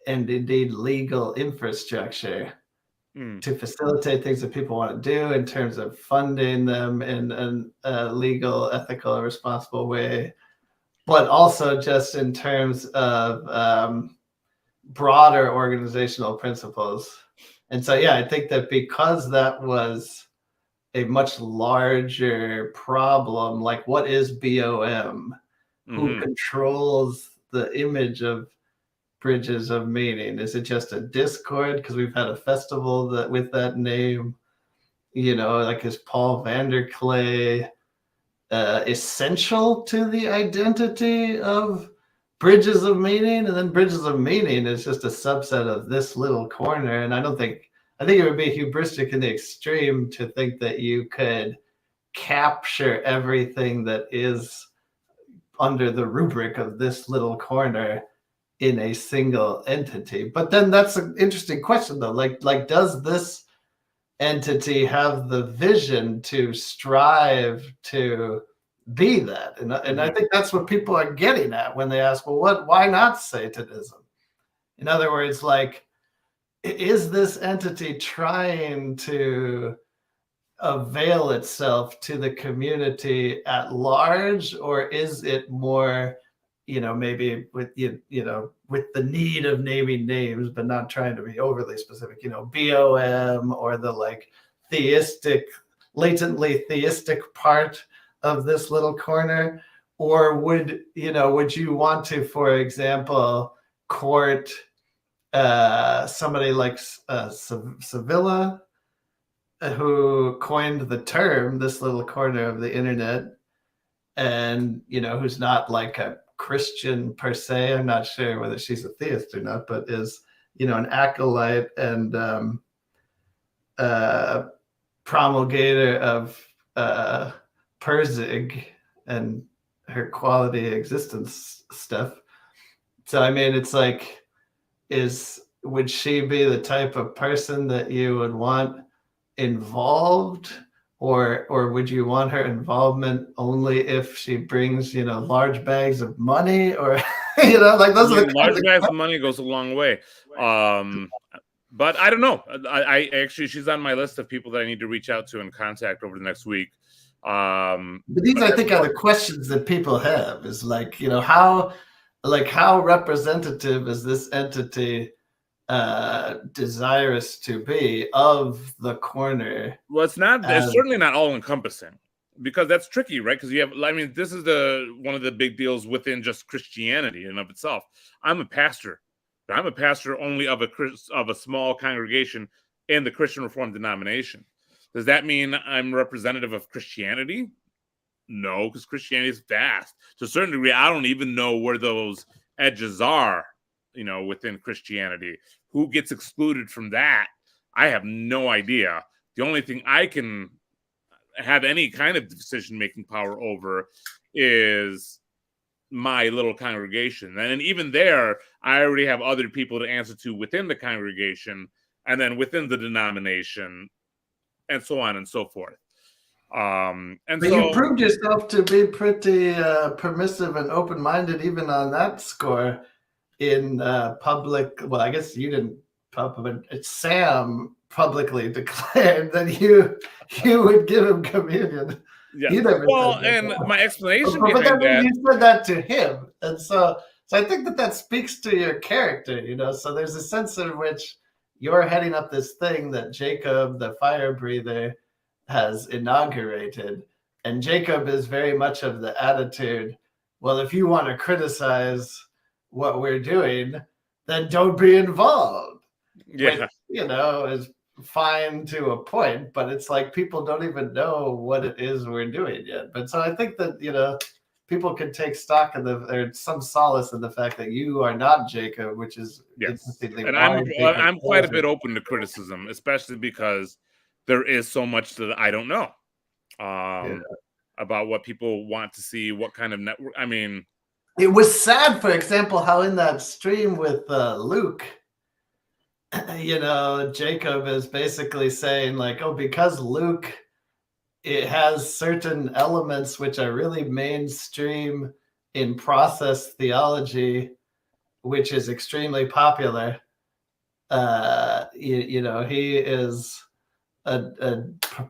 and indeed legal infrastructure to facilitate things that people want to do in terms of funding them in a legal, ethical, and responsible way, but also just in terms of broader organizational principles. And so, yeah, I think that because that was a much larger problem, like what is BOM? Who controls the image of Bridges of Meaning? Is it just a Discord because we've had a festival that with that name? You know, like, is Paul Vanderklay essential to the identity of Bridges of Meaning? And then Bridges of Meaning is just a subset of this little corner. And I think it would be hubristic in the extreme to think that you could capture everything that is under the rubric of this little corner in a single entity. But then that's an interesting question, though. Like does this entity have the vision to strive to be that? And I think that's what people are getting at when they ask, well, why not Satanism? In other words, like, is this entity trying to avail itself to the community at large, or is it more, maybe with with the need of naming names but not trying to be overly specific, BOM, or the like latently theistic part of this little corner? Or would you want to, for example, court somebody like Sevilla, who coined the term "this little corner of the internet," and who's not like a Christian per se. I'm not sure whether she's a theist or not, but is an acolyte and promulgator of Perzig and her quality existence stuff. So I mean, it's like, would she be the type of person that you would want involved, or would you want her involvement only if she brings large bags of money, or like those are the large bags of money goes a long way. But I don't know. I actually, she's on my list of people that I need to reach out to and contact over the next week. But these, I think, are the questions that people have. Is like, how representative is this entity desirous to be of the corner? Well, it's certainly not all encompassing, because that's tricky, right? Because this is one of the big deals within just Christianity in and of itself. I'm a pastor, but I'm a pastor only of a small congregation in the Christian Reformed denomination. Does that mean I'm representative of Christianity? No, because Christianity is vast. To a certain degree, I don't even know where those edges are, within Christianity. Who gets excluded from that? I have no idea. The only thing I can have any kind of decision-making power over is my little congregation. And even there, I already have other people to answer to within the congregation, and then within the denomination, and so on and so forth. But you proved yourself to be pretty permissive and open-minded even on that score in public. Well, I guess you didn't, but Sam publicly declared that you would give him communion. Yeah. Well, and my explanation behind that, you said that to him, and so I think that speaks to your character. So there's a sense in which you're heading up this thing that Jacob, the fire breather, has inaugurated. And Jacob is very much of the attitude, well, if you want to criticize what we're doing, then don't be involved. Yeah. Which, is fine to a point, but it's like people don't even know what it is we're doing yet. But so I think that, people can take stock in there's some solace in the fact that you are not Jacob, which is and I'm quite a bit open to criticism, especially because there is so much that I don't know about what people want to see, what kind of network. I mean, it was sad, for example, how in that stream with Luke, Jacob is basically saying like, oh, because Luke, it has certain elements which are really mainstream in process theology, which is extremely popular. He is a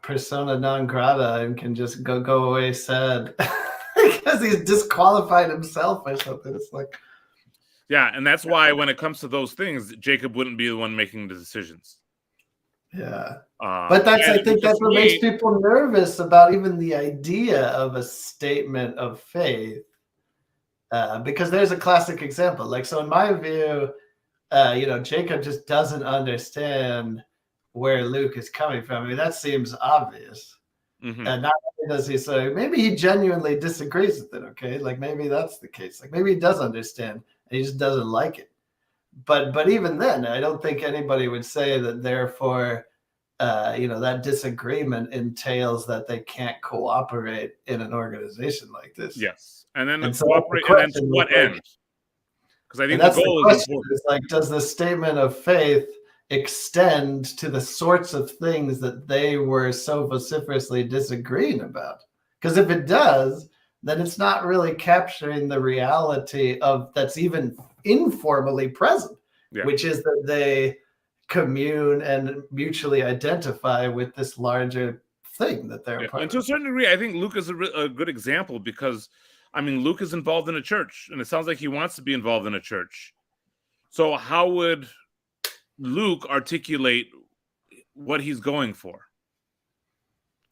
persona non grata and can just go away sad because he's disqualified himself or something. It's like, yeah, and that's why when it comes to those things, Jacob wouldn't be the one making the decisions. Yeah, but I think that's what makes people nervous about even the idea of a statement of faith, because there's a classic example. Like, so in my view, Jacob just doesn't understand where Luke is coming from. I mean, that seems obvious. Mm-hmm. And not only does he say, maybe he genuinely disagrees with it, okay? Like, maybe that's the case. Like, maybe he does understand, and he just doesn't like it. But even then, I don't think anybody would say that therefore, that disagreement entails that they can't cooperate in an organization like this. Yes. And then cooperate, and then to what end? Because I think the goal is like, does the statement of faith extend to the sorts of things that they were so vociferously disagreeing about? Because if it does, then it's not really capturing the reality of that's even informally present, which is that they commune and mutually identify with this larger thing that they're part of. And to a certain degree, I think Luke is a good example, because Luke is involved in a church, and it sounds like he wants to be involved in a church. So how would Luke articulate what he's going for?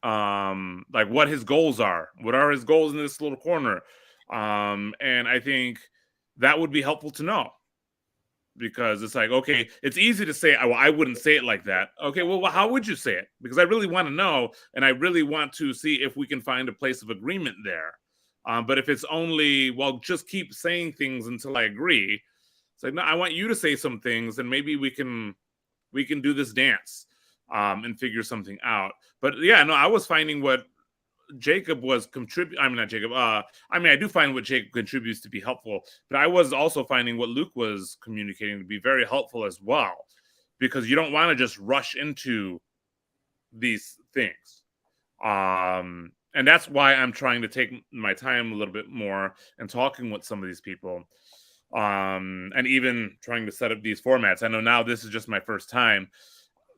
Like what his goals are. What are his goals in this little corner? And I think that would be helpful to know. because it's like, okay, it's easy to say, well, I wouldn't say it like that. Okay, well, how would you say it? Because I really want to know, and I really want to see if we can find a place of agreement there. But if it's only, well, just keep saying things until I agree. It's like, no, I want you to say some things, and maybe we can do this dance and figure something out. But yeah, no, I was finding what Jacob was contributing. I mean, not Jacob. I mean, I do find what Jacob contributes to be helpful, but I was also finding what Luke was communicating to be very helpful as well, because you don't want to just rush into these things. And that's why I'm trying to take my time a little bit more and talking with some of these people, and even trying to set up these formats. I know now this is just my first time.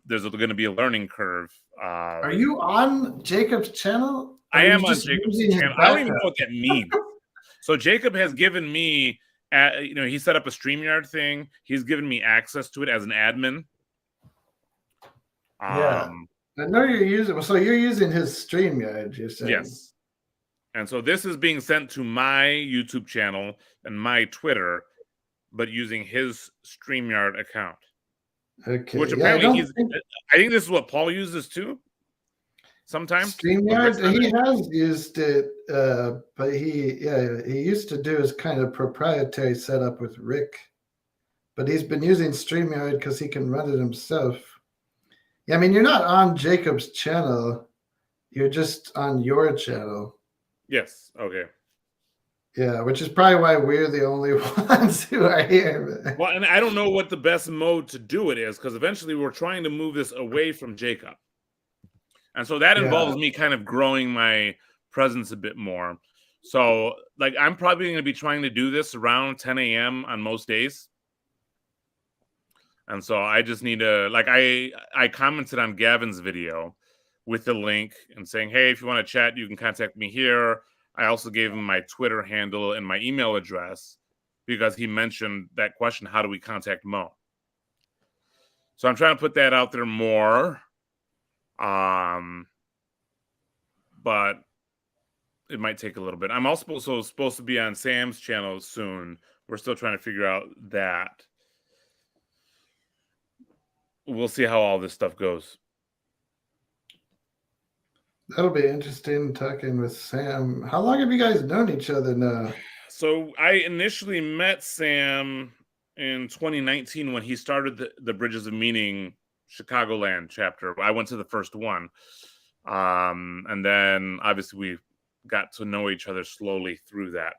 There's going to be a learning curve. Are you on Jacob's channel? I am on Jacob's channel. I don't even know what that means. So Jacob has given me, he set up a StreamYard thing. He's given me access to it as an admin. Yeah. I know you're using, so you're using his StreamYard, you're saying? Yes. And so this is being sent to my YouTube channel and my Twitter, but using his StreamYard account. Okay. Which apparently I think this is what Paul uses too. Sometimes StreamYard, he has used it, but he used to do his kind of proprietary setup with Rick, but he's been using StreamYard because he can run it himself. Yeah, I mean, you're not on Jacob's channel, you're just on your channel. Yes. Okay. Yeah, which is probably why we're the only ones who are here. Well, and I don't know what the best mode to do it is, because eventually we're trying to move this away from Jacob. And so that involves me kind of growing my presence a bit more. So, like, I'm probably going to be trying to do this around 10 a.m. on most days. And so I just need to, like, I commented on Gavin's video with the link and saying, hey, if you want to chat, you can contact me here. I also gave him my Twitter handle and my email address because he mentioned that question, how do we contact Mo? So I'm trying to put that out there more. But it might take a little bit. I'm also supposed to be on Sam's channel soon. We're still trying to figure out that. We'll see how all this stuff goes. That'll be interesting talking with Sam. How long have you guys known each other now? So I initially met Sam in 2019 when he started the Bridges of Meaning Chicagoland chapter. I went to the first one. And then obviously we got to know each other slowly through that.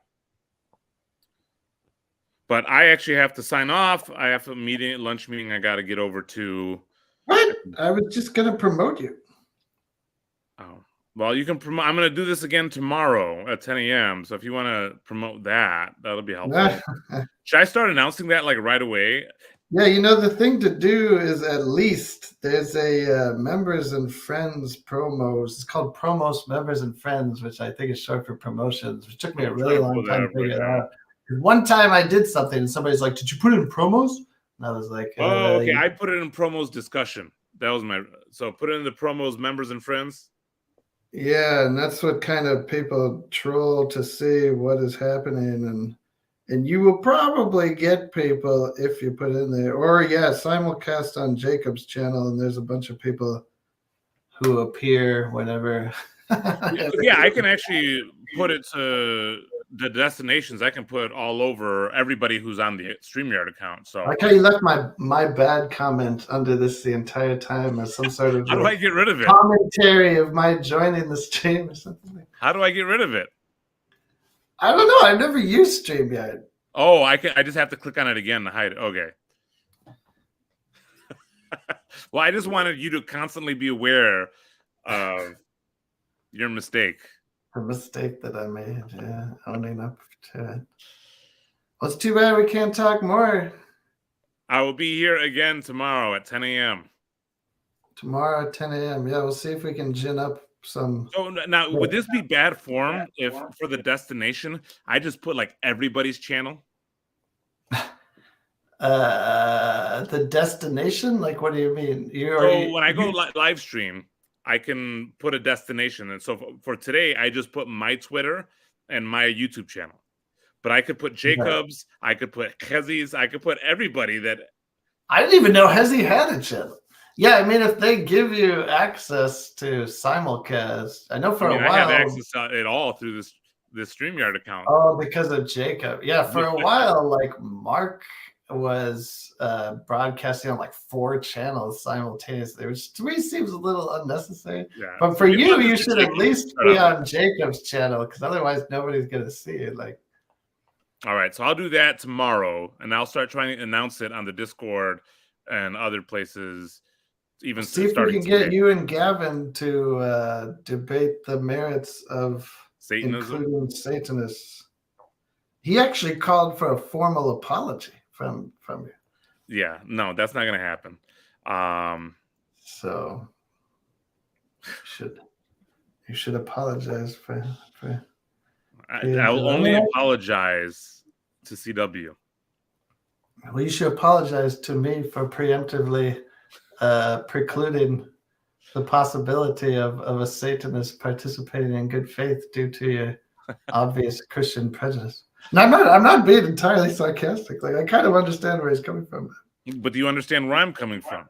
But I actually have to sign off. I have a lunch meeting I got to get over to. What? I was just going to promote you. Oh, well, you can promote. I'm going to do this again tomorrow at 10 a.m. So if you want to promote that, that'll be helpful. Should I start announcing that like right away? Yeah, you know, the thing to do is at least there's a members and friends promos. It's called Promos Members and Friends, which I think is short for promotions, which took me a really long time to figure it out. One time I did something and somebody's like, did you put it in promos? And I was like, oh, okay. I put it in promos discussion. That was so put it in the promos members and friends. Yeah, and that's what kind of people troll to see what is happening. And you will probably get people if you put in there. Or, simulcast on Jacob's channel, and there's a bunch of people who appear whenever. Yeah, I can actually put it to the destinations. I can put all over everybody who's on the StreamYard account. So I like how you left my bad comment under this the entire time as some sort of how do I get rid of it? Commentary of my joining the stream or something. How do I get rid of it? I don't know. I've never used StreamYard. Oh, I just have to click on it again to hide it. Okay. Well, I just wanted you to constantly be aware of your mistake. A mistake that I made, owning up to it. Well, it's too bad we can't talk more. I will be here again tomorrow at 10 a.m. Tomorrow at 10 a.m. Yeah, we'll see if we can gin up some. So now, would this be bad form if for the destination I just put like everybody's channel? The destination? Like, what do you mean? So when I go live stream, I can put a destination. And so for today, I just put my Twitter and my YouTube channel. But I could put Jacobs, I could put Hezzy's, I could put everybody that. I didn't even know Hezzy had a channel. Yeah, I mean, if they give you access to simulcast, I know for a while. I have access to it all through this StreamYard account. Oh, because of Jacob. Yeah, for a while, like Mark was broadcasting on like 4 channels simultaneously, which to me seems a little unnecessary. Yeah. But for you should at least be on Jacob's channel, because otherwise nobody's gonna see it. Like, all right, so I'll do that tomorrow, and I'll start trying to announce it on the Discord and other places. Even see if we can get you and Gavin to debate the merits of Satanism. Including Satanists. He actually called for a formal apology from you. Yeah, no, that's not going to happen. So you should apologize for I will only apologize to CW. Well, you should apologize to me for preemptively precluding the possibility of a Satanist participating in good faith due to your obvious Christian prejudice. And I'm not being entirely sarcastic. Like, I kind of understand where he's coming from. But do you understand where I'm coming from?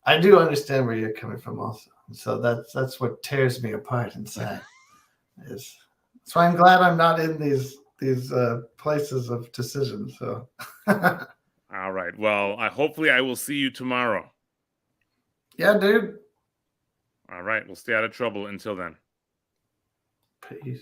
I do understand where you're coming from also. So that's what tears me apart inside. So I'm glad I'm not in these places of decision. So all right. Well, hopefully I will see you tomorrow. Yeah, dude. All right. We'll stay out of trouble until then. Peace.